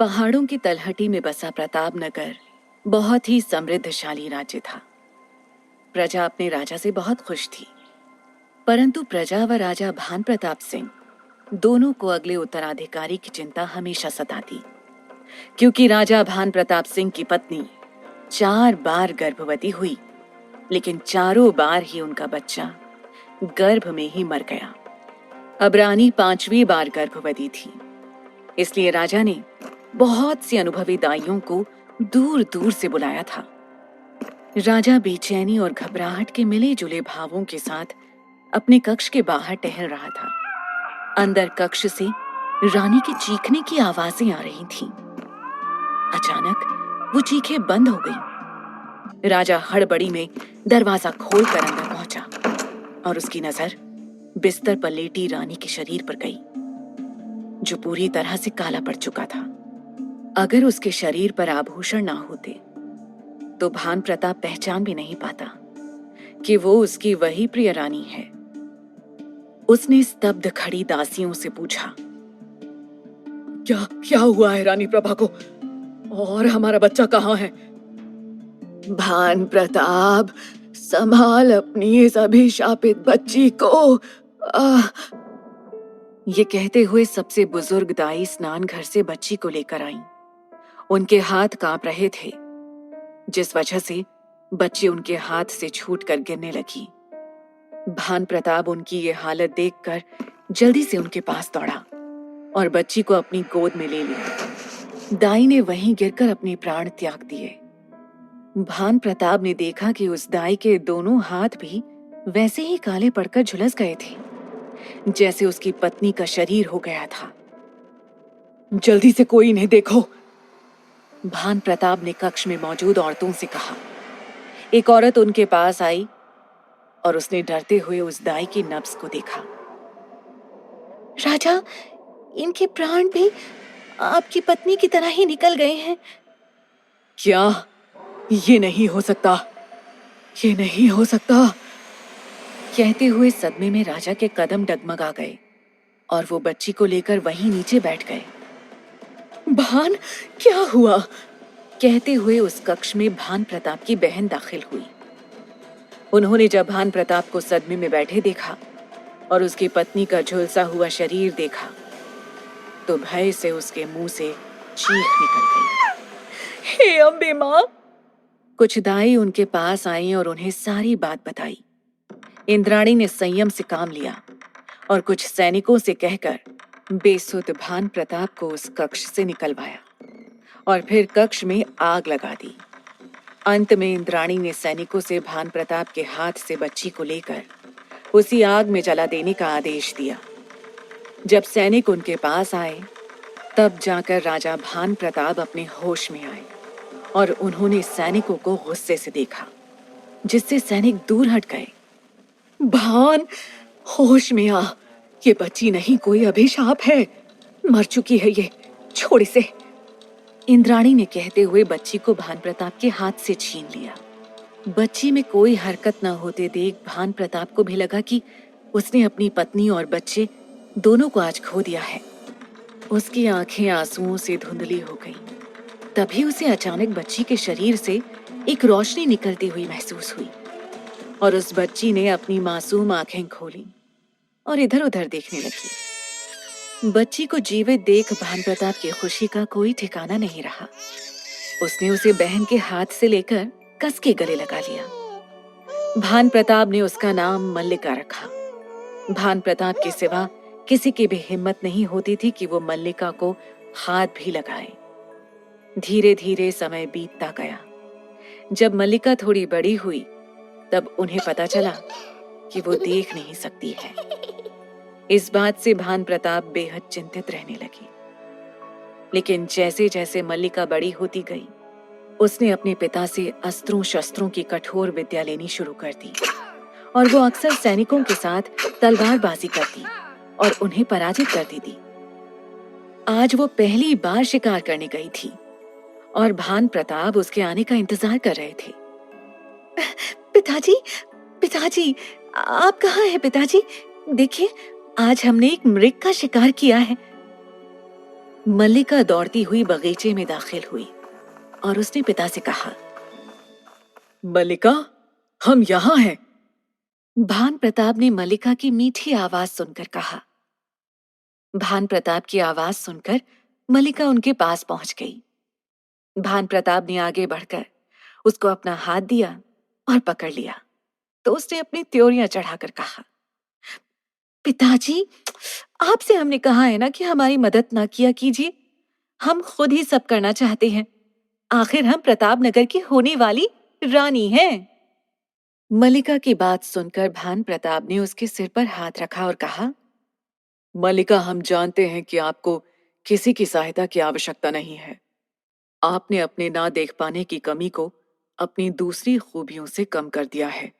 पहाड़ों की तलहटी में बसा प्रताप नगर बहुत ही समृद्धशाली राज्य था। प्रजा अपने राजा से बहुत खुश थी, परंतु प्रजा व राजा भान प्रताप सिंह दोनों को अगले उत्तराधिकारी की चिंता हमेशा सताती, क्योंकि राजा भान प्रताप सिंह की पत्नी 4 बार गर्भवती हुई, लेकिन चारों बार ही उनका बच्चा गर्भ में ही मर गया। अब रानी 5वीं बार गर्भवती थी, इसलिए राजा ने बहुत सी अनुभवी दाइयों को दूर दूर से बुलाया था। राजा बेचैनी और घबराहट के मिले जुले भावों के साथ अपने कक्ष के बाहर टहल रहा था। अंदर कक्ष से रानी के चीखने की आवाजें आ रही थीं। अचानक वो चीखें बंद हो गईं। राजा हड़बड़ी में दरवाजा खोलकर अंदर पहुंचा और उसकी नजर बिस्तर पर लेटी रानी के शरीर पर गई, जो पूरी तरह से काला पड़ चुका था। अगर उसके शरीर पर आभूषण ना होते तो भान प्रताप पहचान भी नहीं पाता कि वो उसकी वही प्रिय रानी है। उसने स्तब्ध खड़ी दासियों से पूछा, क्या क्या हुआ है रानी प्रभा को, और हमारा बच्चा कहाँ है? भान प्रताप, संभाल अपनी इस अभिशापित बच्ची को। ये कहते हुए सबसे बुजुर्ग दाई स्नान घर से बच्ची को लेकर आईं। उनके हाथ कांप रहे थे, जिस वजह से बच्ची उनके हाथ से छूटकर गिरने लगी। भान प्रताप उनकी ये हालत देखकर जल्दी से उनके पास दौड़ा और बच्ची को अपनी गोद में ले लिया। दाई ने वहीं गिरकर अपने प्राण त्याग दिए। भान प्रताप ने देखा कि उस दाई के दोनों हाथ भी वैसे ही काले पड़कर झुलस गए थे, जैसे उसकी पत्नी का शरीर हो गया था। जल्दी से कोई इन्हें देखो, भान प्रताप ने कक्ष में मौजूद औरतों से कहा। एक औरत उनके पास आई और उसने डरते हुए उस दाई की नब्ज को देखा। राजा, इनके प्राण भी आपकी पत्नी की तरह ही निकल गए हैं। क्या? ये नहीं हो सकता, ये नहीं हो सकता। कहते हुए सदमे में राजा के कदम डगमगा गए और वो बच्ची को लेकर वहीं नीचे बैठ गए। भान, क्या हुआ? कहते हुए उस कक्ष में भान प्रताप की बहन दाखिल हुई। उन्होंने जब भान प्रताप को सदमे में बैठे देखा और उसकी पत्नी का झुलसा हुआ शरीर देखा तो भय से उसके मुंह से चीख निकल गई। हे अम्बे मां! कुछ दाई उनके पास आई और उन्हें सारी बात बताई। इंद्राणी ने संयम से काम लिया और कुछ सैनिकों से कहकर बेसुध भान प्रताप को उस कक्ष से निकलवाया और फिर कक्ष में आग लगा दी। अंत में इंद्राणी ने सैनिकों से भान प्रताप के हाथ से बच्ची को लेकर उसी आग में जला देने का आदेश दिया। जब सैनिक उनके पास आए तब जाकर राजा भान प्रताप अपने होश में आए और उन्होंने सैनिकों को गुस्से से देखा, जिससे सैनिक दूर हट गए। भान, होश में आ, ये बच्ची नहीं कोई अभिशाप है, मर चुकी है ये, छोड़ इसे, इंद्राणी ने कहते हुए बच्ची को भान प्रताप के हाथ से छीन लिया। बच्ची में कोई हरकत न होते देख भान प्रताप को भी लगा कि उसने अपनी पत्नी और बच्चे दोनों को आज खो दिया है। उसकी आंखें आंसुओं से धुंधली हो गईं। तभी उसे अचानक बच्ची के शरीर से एक रोशनी निकलती हुई महसूस हुई और उस बच्ची ने अपनी मासूम आंखें खोली और इधर उधर देखने लगी। बच्ची को जीवित देख भान प्रताप की खुशी का कोई ठिकाना नहीं रहा। उसने उसे बहन के हाथ से लेकर कस के गले लगा लिया। भान प्रताप ने उसका नाम मल्लिका रखा। भान प्रताप के सिवा किसी की भी हिम्मत नहीं होती थी कि वो मल्लिका को हाथ भी लगाए। धीरे धीरे समय बीतता गया। जब मल्लिका थोड़ी बड़ी हुई तब उन्हें पता चला कि वो देख नहीं सकती है। इस बात से भान प्रताप बेहद चिंतित रहने लगे। लेकिन जैसे जैसे मल्लिका बड़ी होती गई, उसने अपने पिता से अस्त्रों शस्त्रों की कठोर विद्या लेनी शुरू कर दी और वो अक्सर सैनिकों के साथ तलवारबाजी करती और उन्हें पराजित करती थी। आज वो पहली बार शिकार करने गई थी और भान प्रताप उसके आने का इंतजार कर रहे थे। पिताजी, पिताजी, आप कहाँ हैं पिताजी? देखिए, आज हमने एक मृग का शिकार किया है। मल्लिका दौड़ती हुई बगीचे में दाखिल हुई और उसने पिता से कहा, मल्लिका, हम यहाँ हैं। भान प्रताप ने मल्लिका की मीठी आवाज सुनकर कहा। भान प्रताप की आवाज सुनकर मल्लिका उनके पास पहुंच गई। भान प्रताप ने आगे बढ़कर उसको अपना हाथ दिया और पकड़ लिया तो उसने अपनी त्योरियां चढ़ाकर कहा, पिताजी, आपसे हमने कहा है ना कि हमारी मदद ना किया कीजिए। हम खुद ही सब करना चाहते हैं। आखिर हम प्रताप नगर की होने वाली रानी हैं। मल्लिका की बात सुनकर भान प्रताप ने उसके सिर पर हाथ रखा और कहा, मल्लिका, हम जानते हैं कि आपको किसी की सहायता की आवश्यकता नहीं है। आपने अपने ना देख पाने की कमी को अपनी दूसरी खूबियों से कम कर दिया है,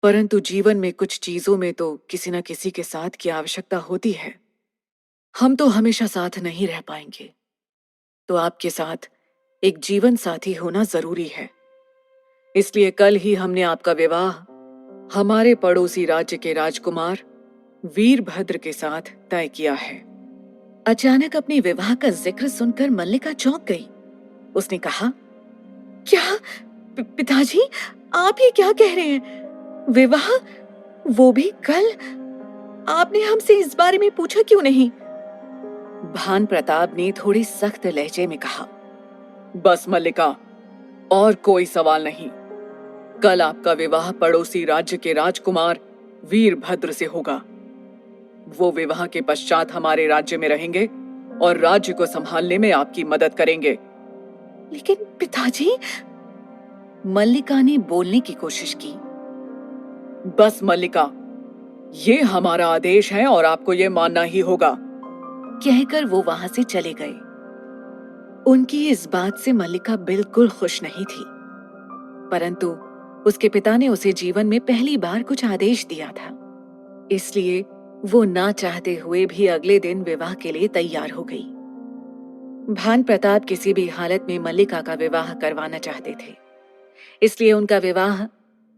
परंतु जीवन में कुछ चीजों में तो किसी न किसी के साथ की आवश्यकता होती है। हम तो हमेशा साथ नहीं रह पाएंगे, तो आपके साथ एक जीवन साथी होना जरूरी है। इसलिए कल ही हमने आपका विवाह हमारे पड़ोसी राज्य के राजकुमार वीरभद्र के साथ तय किया है। अचानक अपने विवाह का जिक्र सुनकर मल्लिका चौंक गई। उसने कहा, क्या पिताजी, आप ये क्या कह रहे हैं? विवाह, वो भी कल? आपने हमसे इस बारे में पूछा क्यों नहीं? भान प्रताप ने थोड़ी सख्त लहजे में कहा, बस मल्लिका, और कोई सवाल नहीं। कल आपका विवाह पड़ोसी राज्य के राजकुमार वीरभद्र से होगा। वो विवाह के पश्चात हमारे राज्य में रहेंगे और राज्य को संभालने में आपकी मदद करेंगे। लेकिन पिताजी, मल्लिका ने बोलने की कोशिश की। बस मल्लिका, ये हमारा आदेश है और आपको ये मानना ही होगा, कहकर वो वहां से चले गए। उनकी इस बात से मल्लिका बिल्कुल खुश नहीं थी, परंतु उसके पिता ने उसे जीवन में पहली बार कुछ आदेश दिया था, इसलिए वो ना चाहते हुए भी अगले दिन विवाह के लिए तैयार हो गई। भान प्रताप किसी भी हालत में मल्लिका का विवाह करवाना चाहते थे, इसलिए उनका विवाह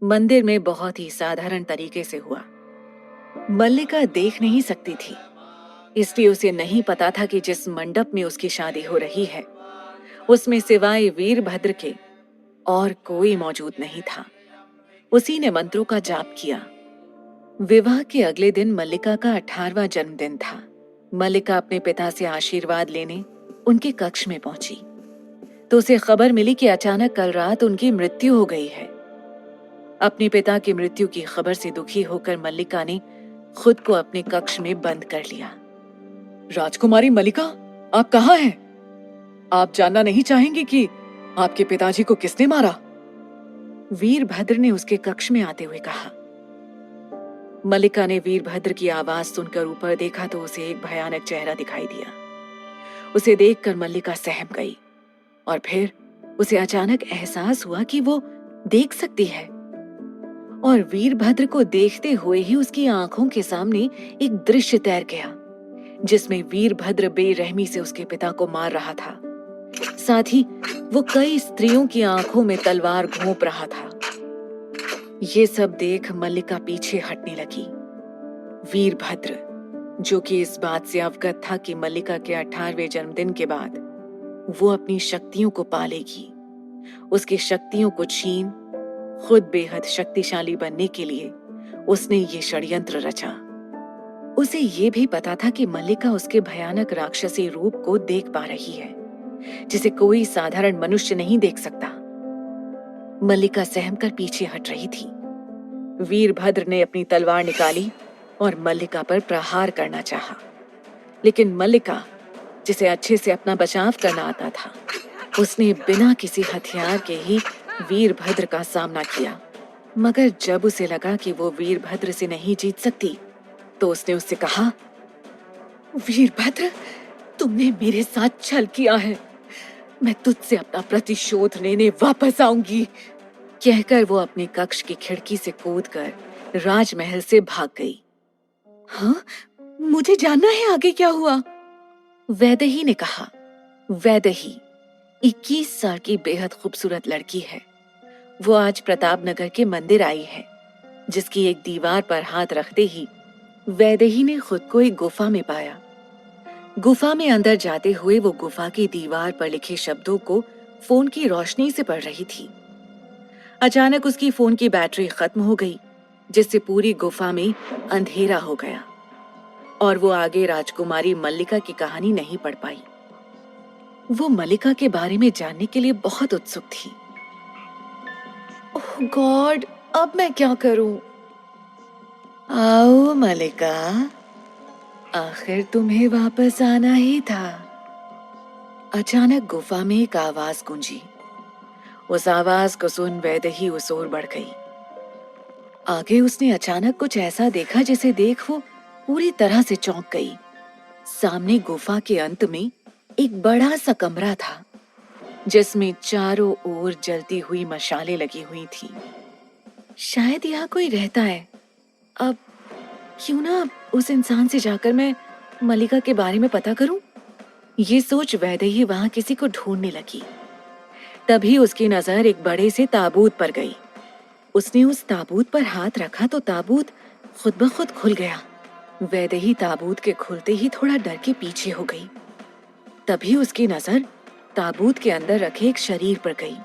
मंदिर में बहुत ही साधारण तरीके से हुआ। मल्लिका देख नहीं सकती थी, इसलिए उसे नहीं पता था कि जिस मंडप में उसकी शादी हो रही है उसमें सिवाय वीरभद्र के और कोई मौजूद नहीं था। उसी ने मंत्रों का जाप किया। विवाह के अगले दिन मल्लिका का 18वां जन्मदिन था। मल्लिका अपने पिता से आशीर्वाद लेने उनके कक्ष में पहुंची तो उसे खबर मिली कि अचानक कल रात उनकी मृत्यु हो गई है। अपने पिता की मृत्यु की खबर से दुखी होकर मल्लिका ने खुद को अपने कक्ष में बंद कर लिया। राजकुमारी मल्लिका, आप कहाँ हैं? आप जानना नहीं चाहेंगे कि आपके पिताजी को किसने मारा? वीरभद्र ने उसके कक्ष में आते हुए कहा। मल्लिका ने वीरभद्र की आवाज सुनकर ऊपर देखा तो उसे एक भयानक चेहरा दिखाई दिया। उसे देखकर मल्लिका सहम गई और फिर उसे अचानक एहसास हुआ कि वो देख सकती है, और वीरभद्र को देखते हुए ही उसकी आंखों के सामने एक दृश्य तैर गया जिसमें वीरभद्र बेरहमी से उसके पिता को मार रहा था। साथ ही वो कई स्त्रियों की आंखों में तलवार घोंप रहा था। ये सब देख मल्लिका पीछे हटने लगी। वीरभद्र, जो कि इस बात से अवगत था कि मल्लिका के 18वें जन्मदिन के बाद वो अपनी शक्तियों को पालेगी, उसकी शक्तियों को छीन खुद बेहद शक्तिशाली बनने के लिए उसने ये षड्यंत्र रचा। उसे ये भी पता था कि मल्लिका उसके भयानक राक्षसी रूप को देख पा रही है जिसे कोई साधारण मनुष्य नहीं देख सकता। मल्लिका सहमकर पीछे हट रही थी। वीरभद्र ने अपनी तलवार निकाली और मल्लिका पर प्रहार करना चाहा, लेकिन मल्लिका, जिसे अच्छे से अपना बचाव करना आता था, उसने बिना किसी हथियार के ही वीरभद्र का सामना किया। मगर जब उसे लगा कि वो वीरभद्र से नहीं जीत सकती तो उसने उससे कहा, वीरभद्र, तुमने मेरे साथ छल किया है। मैं तुझसे अपना प्रतिशोध लेने वापस आऊंगी, कहकर वो अपने कक्ष की खिड़की से कूदकर राजमहल से भाग गई। हाँ, मुझे जानना है आगे क्या हुआ? वैदेही ने कहा। वैदेही 21 साल की बेहद खूबसूरत लड़की है। वो आज प्रताप नगर के मंदिर आई है, जिसकी एक दीवार पर हाथ रखते ही वैदेही ने खुद को एक गुफा में पाया। गुफा में अंदर जाते हुए वो गुफा की दीवार पर लिखे शब्दों को फोन की रोशनी से पढ़ रही थी। अचानक उसकी फोन की बैटरी खत्म हो गई, जिससे पूरी गुफा में अंधेरा हो गया और वो आगे राजकुमारी मल्लिका की कहानी नहीं पढ़ पाई। वो मल्लिका के बारे में जानने के लिए बहुत उत्सुक थी। ओह गॉड, अब मैं क्या करूं? आओ मल्लिका, आखिर तुम्हें वापस आना ही था। अचानक गुफा में एक आवाज गूंजी। उस आवाज को सुन वैदेही उस ओर बढ़ गई। आगे उसने अचानक कुछ ऐसा देखा जिसे देख वो पूरी तरह से चौंक गई। सामने गुफा के अंत में एक बड़ा सा कमरा था, जिसमें चारों ओर जलती हुई मशालें लगी हुई थी। शायद यहाँ कोई रहता है। अब क्यों ना उस इंसान से जाकर मैं मल्लिका के बारे में पता करूं? ये सोच वैदेही वहां किसी को ढूंढने लगी। तभी उसकी नजर एक बड़े से ताबूत पर गई। उसने उस ताबूत पर हाथ रखा तो ताबूत खुद ब खुद खुल गया। वैदेही ताबूत के खुलते ही थोड़ा डर के पीछे हो गई। तभी उसकी नजर ताबूत के अंदर रखे एक शरीर पर गई,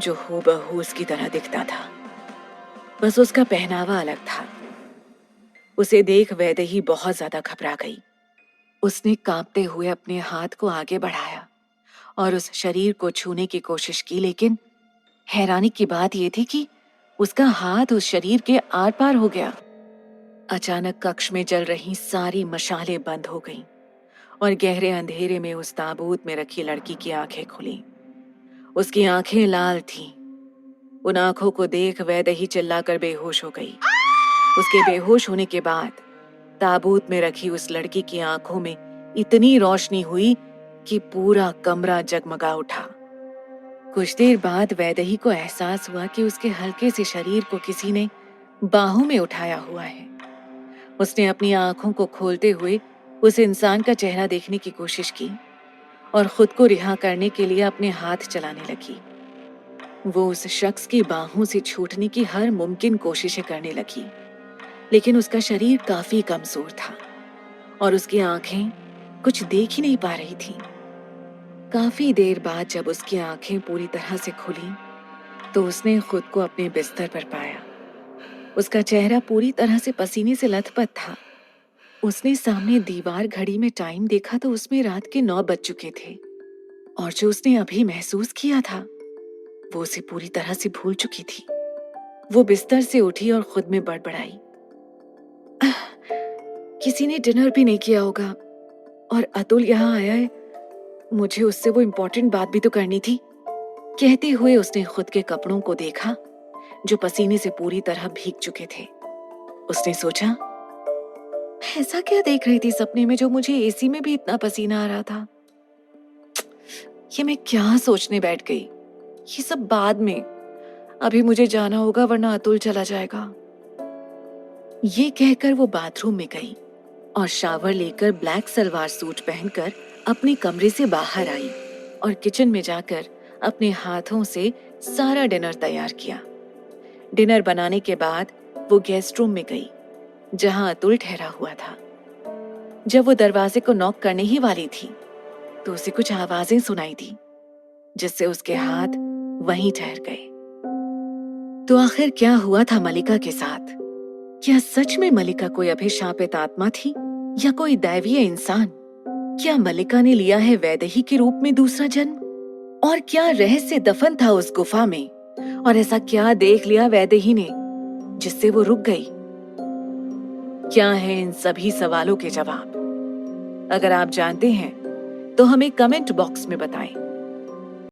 जो हूबहू उसकी तरह दिखता था, बस उसका पहनावा अलग था। उसे देख वैदेही बहुत ज्यादा घबरा गई। उसने कांपते हुए अपने हाथ को आगे बढ़ाया और उस शरीर को छूने की कोशिश की, लेकिन हैरानी की बात यह थी कि उसका हाथ उस शरीर के आर पार हो गया। अचानक कक्ष में जल रही सारी मशालें बंद हो गईं और गहरे अंधेरे में उस ताबूत में रखी लड़की की आंखें खुली। उसकी आंखें लाल थीं। उन आंखों को देख वैदेही चिल्लाकर बेहोश हो गई। उसके बेहोश होने के बाद ताबूत में रखी उस लड़की की आंखों में इतनी रोशनी हुई कि पूरा कमरा जगमगा उठा। कुछ देर बाद वैदेही को एहसास हुआ कि उसके हल्के से शरीर को किसी ने बाहों में उठाया हुआ है। उसने अपनी आंखों को खोलते हुए उस इंसान का चेहरा देखने की कोशिश की और खुद को रिहा करने के लिए अपने हाथ चलाने लगी। वो उस शख्स की बाहों से छूटने की हर मुमकिन कोशिशें करने लगी, लेकिन उसका शरीर काफी कमजोर था और उसकी आंखें कुछ देख ही नहीं पा रही थी। काफी देर बाद जब उसकी आंखें पूरी तरह से खुली तो उसने खुद को अपने बिस्तर पर पाया। उसका चेहरा पूरी तरह से पसीने से लथपथ था। उसने सामने दीवार घड़ी में टाइम देखा तो उसमें रात के 9 बज चुके थे और जो उसने अभी महसूस किया था वो उसे पूरी तरह से भूल चुकी थी। वो बिस्तर से उठी और खुद में बड़बड़ाई, किसी ने डिनर भी नहीं किया होगा और अतुल यहाँ आया है, मुझे उससे वो इम्पोर्टेंट बात भी तो करनी थी। कहते हुए उसने खुद के कपड़ों को देखा जो पसीने से पूरी तरह भीग चुके थे। उसने सोचा, ऐसा क्या देख रही थी सपने में जो मुझे एसी में भी इतना पसीना आ रहा था? ये मैं क्या सोचने बैठ गई? ये सब बाद में, अभी मुझे जाना होगा वरना अतुल चला जाएगा। ये कहकर वो बाथरूम में गई और शावर लेकर ब्लैक सलवार सूट पहनकर अपने कमरे से बाहर आई और किचन में जाकर अपने हाथों से सारा डिनर तैयार किया। डिनर बनाने के बाद वो गेस्ट रूम में गई जहां अतुल ठहरा हुआ था। जब वो दरवाजे को नॉक करने ही वाली थी तो उसे कुछ आवाजें सुनाई दी, जिससे उसके हाथ वहीं ठहर गए। तो आखिर क्या हुआ था मल्लिका के साथ? क्या सच में मल्लिका कोई अभिशापित आत्मा थी या कोई दैवीय इंसान? क्या मल्लिका ने लिया है वैदेही के रूप में दूसरा जन्म? और क्या रहस्य दफन था उस गुफा में? और ऐसा क्या देख लिया वैदेही ने जिससे वो रुक गई? क्या है इन सभी सवालों के जवाब? अगर आप जानते हैं तो हमें कमेंट बॉक्स में बताएं।